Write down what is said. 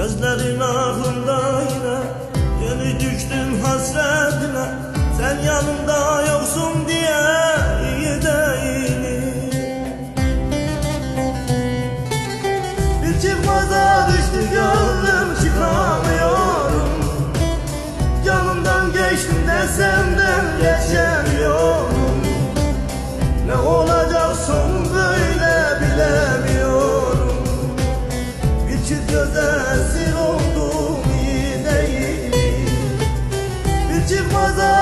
Gözlerin aklımda yine, yeni düştüm hasretine. Sen yanımda yoksun diye iyi değilim. Bir çıkmaza düştü gönlüm, çıkamıyorum. Yanımdan geçtim desem de geçemiyorum. Ne olacak son böyle bilemiyorum. Bir çift göze esir oldum, iyi değil. Bir çıkmaza